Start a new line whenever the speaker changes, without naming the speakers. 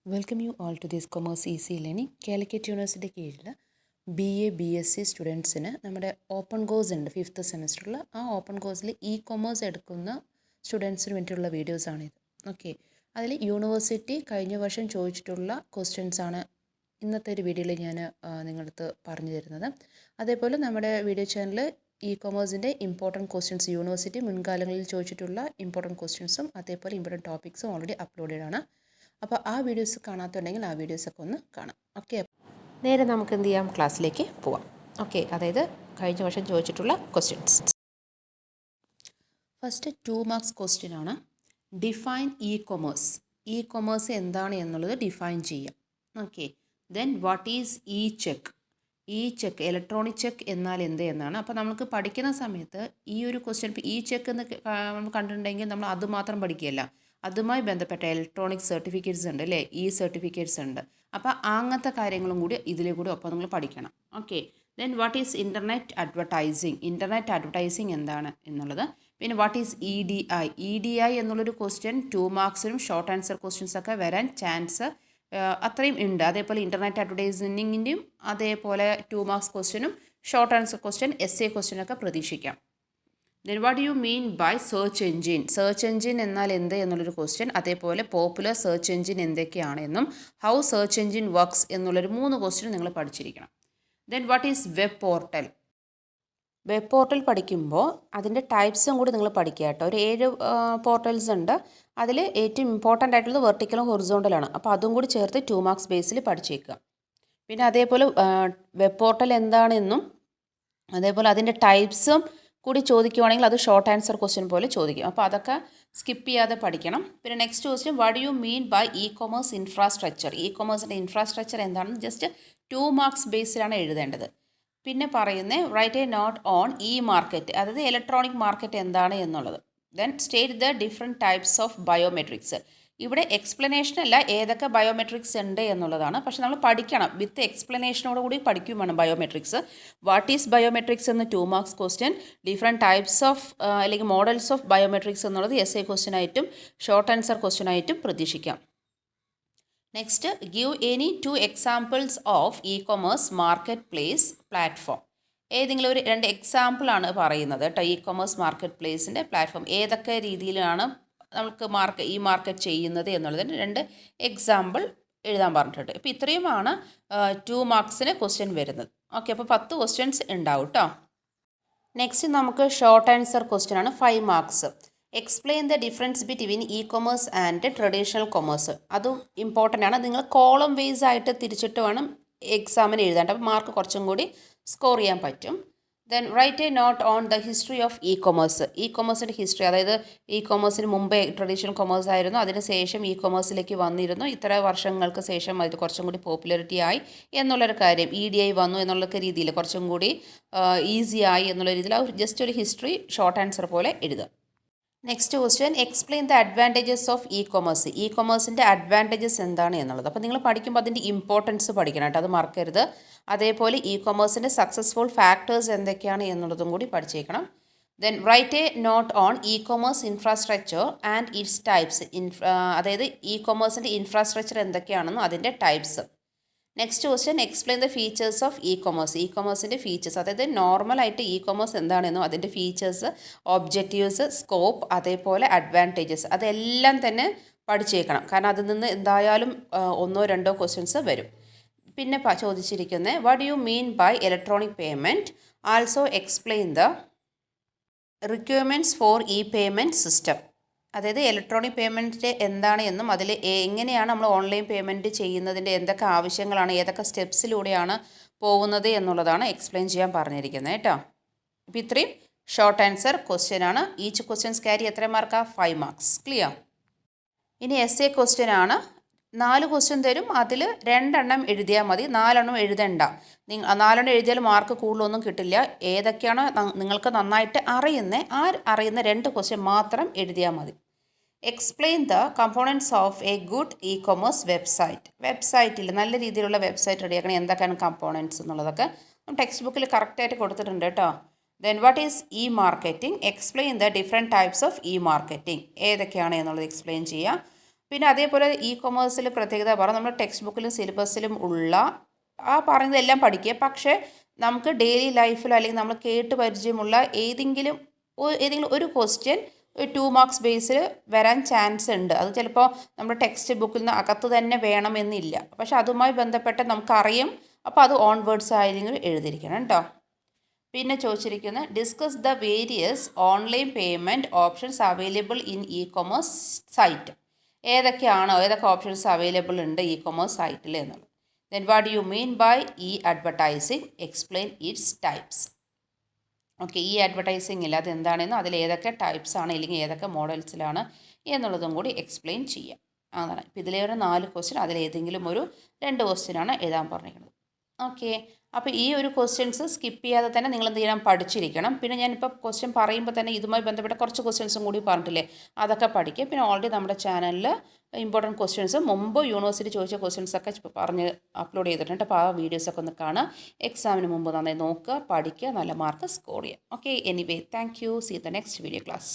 Welcome you all to this commerce easy learning. Calicut university കീഴിൽ BA BSc സ്റ്റുഡൻസിന് നമ്മുടെ open course ഉണ്ട് 5th സെമസ്റ്ററിൽ. ആ ഓപ്പൺ കോഴ്സിൽ കൊമേഴ്സ് എടുക്കുന്ന സ്റ്റുഡൻസിന് വേണ്ടിയിട്ടുള്ള വീഡിയോസാണിത്. ഓക്കെ, അതിൽ യൂണിവേഴ്സിറ്റി കഴിഞ്ഞ വർഷം ചോദിച്ചിട്ടുള്ള ക്വസ്റ്റ്യൻസാണ് ഇന്നത്തെ ഒരു വീഡിയോയിൽ ഞാൻ നിങ്ങളടുത്ത് പറഞ്ഞു തരുന്നത്. അതേപോലെ നമ്മുടെ വീഡിയോ ചാനൽ കൊമേഴ്സിൻ്റെ ഇമ്പോർട്ടൻറ്റ് ക്വസ്റ്റ്യൻസ് യൂണിവേഴ്സിറ്റി മുൻകാലങ്ങളിൽ ചോദിച്ചിട്ടുള്ള ഇമ്പോർട്ടൻറ്റ് ക്വസ്റ്റ്യൻസും അതേപോലെ ഇമ്പോർട്ടൻറ്റ് ടോപ്പിക്സും ഓൾറെഡി അപ്ലോഡഡ് ആണ്. അപ്പോൾ ആ വീഡിയോസ് കാണാത്തുണ്ടെങ്കിൽ ആ വീഡിയോസൊക്കെ ഒന്ന് കാണാം. ഓക്കെ, നേരെ നമുക്ക് എന്ത് ചെയ്യാം, ക്ലാസ്സിലേക്ക് പോവാം. ഓക്കെ, അതായത് കഴിഞ്ഞ വർഷം ചോദിച്ചിട്ടുള്ള ക്വസ്റ്റ്യൻസ്. ഫസ്റ്റ് 2 മാർക്സ് ക്വസ്റ്റ്യൻ ആണ്. ഡിഫൈൻ ഇ കൊമേഴ്സ് എന്താണ് എന്നുള്ളത് ഡിഫൈൻ ചെയ്യാം. Okay, then what is check electronic check എന്നാൽ എന്ത് എന്നാണ്. അപ്പോൾ നമുക്ക് പഠിക്കുന്ന സമയത്ത് ഈ ഒരു ക്വസ്റ്റ്യൻ ഇപ്പോൾ ചെക്ക് എന്ന് കണ്ടിട്ടുണ്ടെങ്കിൽ നമ്മൾ അതുമാത്രം പഠിക്കുകയല്ല, അതുമായി ബന്ധപ്പെട്ട ഇലക്ട്രോണിക് സർട്ടിഫിക്കറ്റ്സ് ഉണ്ട് അല്ലേ, സർട്ടിഫിക്കറ്റ്സ് ഉണ്ട്. അപ്പോൾ അങ്ങനത്തെ കാര്യങ്ങളും കൂടി ഇതിലെ കൂടി ഒപ്പം നിങ്ങൾ പഠിക്കണം. Okay, then what is internet advertising എന്താണ് എന്നുള്ളത്. പിന്നെ what is E D I എന്നുള്ളൊരു ക്വസ്റ്റ്യൻ 2 മാർക്സിനും ഷോർട്ട് ആൻസർ ക്വസ്റ്റ്യൻസ് ഒക്കെ വരാൻ ചാൻസ് അത്രയും ഉണ്ട്. അതേപോലെ ഇൻ്റർനെറ്റ് അഡ്വർടൈസിങ്ങിൻ്റെയും അതേപോലെ 2 മാർക്സ് ക്വസ്റ്റ്യനും ഷോർട്ട് ആൻസർ ക്വസ്റ്റ്യൻ ക്വസ്റ്റ്യനൊക്കെ പ്രതീക്ഷിക്കാം. Then what you mean by search engine എന്നാൽ എന്ത് എന്നുള്ളൊരു ക്വസ്റ്റ്യൻ. അതേപോലെ പോപ്പുലർ സെർച്ച് എഞ്ചിൻ എന്തൊക്കെയാണെന്നും ഹൗ സെർച്ച് എഞ്ചിൻ വർക്ക്സ് എന്നുള്ളൊരു 3 ക്വസ്റ്റ്യൻ നിങ്ങൾ പഠിച്ചിരിക്കണം. Then what is web portal പഠിക്കുമ്പോൾ അതിൻ്റെ ടൈപ്സും കൂടി നിങ്ങൾ പഠിക്കുക കേട്ടോ. ഒരു 7 പോർട്ടൽസ് ഉണ്ട്. അതിൽ ഏറ്റവും ഇമ്പോർട്ടൻ്റ് ആയിട്ടുള്ളത് വെർട്ടിക്കലും ഹൊറിസോണ്ടലാണ്. അപ്പോൾ അതും കൂടി ചേർത്ത് 2 മാർക്സ് ബേസിൽ പഠിച്ചേക്കുക. പിന്നെ അതേപോലെ വെബ് പോർട്ടൽ എന്താണെന്നും അതേപോലെ അതിൻ്റെ ടൈപ്സും കൂടി ചോദിക്കുവാണെങ്കിൽ അത് ഷോർട്ട് ആൻസർ ക്വസ്റ്റ്യൻ പോലെ ചോദിക്കും. അപ്പോൾ അതൊക്കെ സ്കിപ്പ് ചെയ്യാതെ പഠിക്കണം. പിന്നെ next question what you mean by commerce infrastructure infrastructure എന്താണെന്ന് ജസ്റ്റ് 2 മാർക്സ് ബേസിലാണ് എഴുതേണ്ടത്. പിന്നെ പറയുന്നത് write a note on market, അതായത് ഇലക്ട്രോണിക് മാർക്കറ്റ് എന്താണ് എന്നുള്ളത്. Then state the different types of biometrics. ഇവിടെ എക്സ്പ്ലനേഷൻ അല്ല, ഏതൊക്കെ ബയോമെട്രിക്സ് ഉണ്ട് എന്നുള്ളതാണ്. പക്ഷെ നമ്മൾ പഠിക്കണം, വിത്ത് എക്സ്പ്ലനേഷനോട് കൂടി പഠിക്കും വേണം ബയോമെട്രിക്സ്. വാട്ട് ഈസ് ബയോമെട്രിക്സ് എന്ന് 2 marks question. Different types of അല്ലെങ്കിൽ മോഡൽസ് ഓഫ് ബയോമെട്രിക്സ് എന്നുള്ളത് ക്വസ്റ്റ്യൻ ആയിട്ടും ഷോർട്ട് ആൻസർ ക്വസ്റ്റ്യൻ ആയിട്ടും പ്രതീക്ഷിക്കാം. Next, give any 2 examples of commerce market place platform. ഏതെങ്കിലും ഒരു 2 എക്സാമ്പിളാണ് പറയുന്നത് കേട്ടോ. കൊമേഴ്സ് മാർക്കറ്റ് പ്ലേസിൻ്റെ പ്ലാറ്റ്ഫോം ഏതൊക്കെ രീതിയിലാണ് നമുക്ക് മാർക്കറ്റ് ചെയ്യുന്നത് എന്നുള്ളതിന് 2 എക്സാമ്പിൾ എഴുതാൻ പറഞ്ഞിട്ടുണ്ട്. ഇപ്പോൾ ഇത്രയുമാണ് 2 മാർക്സിന് ക്വസ്റ്റ്യൻ വരുന്നത്. ഓക്കെ, അപ്പോൾ 10 ക്വസ്റ്റ്യൻസ് ഉണ്ടാവും കേട്ടോ. നെക്സ്റ്റ് നമുക്ക് ഷോർട്ട് ആൻസർ ക്വസ്റ്റ്യൻ ആണ്, 5 marks. Explain the difference between commerce and traditional commerce. അതും ഇമ്പോർട്ടൻ്റ് ആണ്. നിങ്ങൾ കോളം വൈസ് ആയിട്ട് തിരിച്ചിട്ട് വേണം എക്സാമിന് എഴുതാണ്ട്. അപ്പോൾ മാർക്ക് കുറച്ചും കൂടി സ്കോർ ചെയ്യാൻ പറ്റും. Then write a note on the history of കൊമേഴ്സിൻ്റെ ഹിസ്റ്ററി. അതായത് കൊമേഴ്സിന് മുമ്പേ ട്രഡീഷണൽ കൊമേഴ്സ് ആയിരുന്നു, അതിന് ശേഷം കൊമേഴ്സിലേക്ക് വന്നിരുന്നു, ഇത്ര വർഷങ്ങൾക്ക് ശേഷം അത് കുറച്ചും കൂടി പോപ്പുലാരിറ്റി ആയി എന്നുള്ളൊരു കാര്യം. DI വന്നു എന്നുള്ള രീതിയിൽ കുറച്ചും കൂടി ഈസി ആയി എന്നുള്ള രീതിയിൽ ജസ്റ്റ് ഒരു ഹിസ്റ്ററി ഷോർട്ട് ആൻസർ പോലെ എഴുതുക. Next question, explain the advantages of കൊമേഴ്സിൻ്റെ അഡ്വാൻറ്റേജസ് എന്താണ് എന്നുള്ളത്. അപ്പോൾ നിങ്ങൾ പഠിക്കുമ്പോൾ അതിൻ്റെ ഇമ്പോർട്ടൻസ് പഠിക്കണം കേട്ടോ, അത് മറക്കരുത്. അതേപോലെ കൊമേഴ്സിൻ്റെ സക്സസ്ഫുൾ ഫാക്ടേഴ്സ് എന്തൊക്കെയാണ് എന്നുള്ളതും കൂടി പഠിച്ചേക്കണം. Then write a note on commerce infrastructure and its types. അതായത് കൊമേഴ്സിൻ്റെ ഇൻഫ്രാസ്ട്രക്ചർ എന്തൊക്കെയാണെന്നും അതിൻ്റെ types. Next question, explain the features of കൊമേഴ്സിൻ്റെ ഫീച്ചേഴ്സ്. അതായത് നോർമലായിട്ട് കൊമേഴ്സ് എന്താണെന്നോ അതിൻ്റെ ഫീച്ചേഴ്സ്, ഒബ്ജക്റ്റീവ്സ്, സ്കോപ്പ്, അതേപോലെ അഡ്വാൻറ്റേജസ് അതെല്ലാം തന്നെ പഠിച്ചേക്കണം. കാരണം അതിൽ നിന്ന് എന്തായാലും 1-2 ക്വസ്റ്റ്യൻസ് വരും. പിന്നെ ചോദിച്ചിരിക്കുന്നത് what you mean by electronic payment. Also explain the requirements for payment system. അതായത് ഇലക്ട്രോണിക് പേയ്മെൻറ്റ് എന്താണ് എന്നും അതിൽ എങ്ങനെയാണ് നമ്മൾ ഓൺലൈൻ പേയ്മെൻറ്റ് ചെയ്യുന്നതിൻ്റെ എന്തൊക്കെ ആവശ്യങ്ങളാണ്, ഏതൊക്കെ സ്റ്റെപ്സിലൂടെയാണ് പോകുന്നത് എന്നുള്ളതാണ് എക്സ്പ്ലെയിൻ ചെയ്യാൻ പറഞ്ഞിരിക്കുന്നത് കേട്ടോ. ഇപ്പോൾ ഇത്രയും ഷോർട്ട് ആൻസർ ക്വസ്റ്റ്യൻ ആണ്. ഈച്ച് ക്വസ്റ്റ്യൻസ് ക്യാരി എത്ര മാർക്കാണ്? 5 മാർക്സ്. ക്ലിയർ. ഇനി ക്വസ്റ്റ്യൻ ആണ്. 4 ക്വസ്റ്റ്യൻ തരും, അതിൽ 2 എഴുതിയാൽ മതി, 4 എഴുതണ്ട. 4 എഴുതിയാൽ മാർക്ക് കൂടുതലൊന്നും കിട്ടില്ല. ഏതൊക്കെയാണോ നിങ്ങൾക്ക് നന്നായിട്ട് അറിയുന്ന 2 ക്വസ്റ്റ്യൻ മാത്രം എഴുതിയാൽ മതി. Explain the components of A good commerce വെബ്സൈറ്റിൽ നല്ല രീതിയിലുള്ള വെബ്സൈറ്റ് റെഡിയാക്കണം. എന്തൊക്കെയാണ് കമ്പോണൻറ്റ്സ് എന്നുള്ളതൊക്കെ ടെക്സ്റ്റ് ബുക്കിൽ കറക്റ്റായിട്ട് കൊടുത്തിട്ടുണ്ട് കേട്ടോ. Then what is marketing. Explain the different types of marketing. ഏതൊക്കെയാണ് എന്നുള്ളത് എക്സ്പ്ലെയിൻ ചെയ്യുക. പിന്നെ അതേപോലെ ഇ കൊമേഴ്സിൽ പ്രത്യേകത പറയാം, നമ്മുടെ ടെക്സ്റ്റ് ബുക്കിലും സിലബസിലും ഉള്ള ആ പറയുന്നതെല്ലാം പഠിക്കുക. പക്ഷേ നമുക്ക് ഡെയിലി ലൈഫിൽ അല്ലെങ്കിൽ നമ്മൾ കേട്ട് പരിചയമുള്ള ഏതെങ്കിലും ഒരു ക്വസ്റ്റ്യൻ 2 മാർക്സ് ബേസിൽ വരാൻ ചാൻസ് ഉണ്ട്. അത് ചിലപ്പോൾ നമ്മുടെ ടെക്സ്റ്റ് ബുക്കിൽ നിന്ന് അകത്ത് തന്നെ വേണമെന്നില്ല. പക്ഷെ അതുമായി ബന്ധപ്പെട്ട് നമുക്കറിയും. അപ്പോൾ അത് ഓൺ വേർഡ്സ് ആയെങ്കിലും എഴുതിയിരിക്കണം കേട്ടോ. പിന്നെ ചോദിച്ചിരിക്കുന്നത് discuss the various online payment options available in e commerce site. ഏതൊക്കെ ഓപ്ഷൻസ് അവൈലബിൾ ഉണ്ട് ഇ കൊമേഴ്സ് സൈറ്റിൽ എന്നുള്ളത്. Then what you mean by e advertising, explain its types. Okay, ഈ അഡ്വർടൈസിങ് ഇല്ല, അതെന്താണെന്നും അതിൽ ഏതൊക്കെ ടൈപ്സ് ആണ് അല്ലെങ്കിൽ ഏതൊക്കെ മോഡൽസിലാണ് എന്നുള്ളതും കൂടി എക്സ്പ്ലെയിൻ ചെയ്യാം. അതാണ്. ഇപ്പോൾ ഇതിലേറെ 4 ക്വസ്റ്റ്യൻ, അതിലേതെങ്കിലും ഒരു 2 ക്വസ്റ്റ്യനാണ് എഴുതാൻ പറഞ്ഞിരിക്കുന്നത്. ഓക്കെ, അപ്പോൾ ഈ ഒരു ക്വസ്റ്റ്യൻസ് സ്കിപ്പ് ചെയ്യാതെ തന്നെ നിങ്ങൾ എന്ത് ചെയ്യണം, പഠിച്ചിരിക്കണം. പിന്നെ ഞാനിപ്പോൾ ക്വസ്റ്റ്യൻ പറയുമ്പോൾ തന്നെ ഇതുമായി ബന്ധപ്പെട്ട കുറച്ച് ക്വസ്റ്റ്യൻസും കൂടി പറഞ്ഞിട്ടില്ലേ, അതൊക്കെ പഠിക്കുക. പിന്നെ ഓൾറെഡി നമ്മുടെ ചാനലിൽ ഇമ്പോർട്ടൻറ്റ് ക്വസ്റ്റ്യൻസ് മുമ്പ് യൂണിവേഴ്സിറ്റി ചോദിച്ച ക്വസ്റ്റ്യൻസൊക്കെ പറഞ്ഞ് അപ്ലോഡ് ചെയ്തിട്ടുണ്ട്. അപ്പോൾ ആ വീഡിയോസൊക്കെ ഒന്ന് കാണുക. എക്സാമിന് മുമ്പ് നന്നായി നോക്കുക, പഠിക്കുക, നല്ല മാർക്ക് സ്കോർ ചെയ്യുക. Okay, anyway thank you. See the next video class.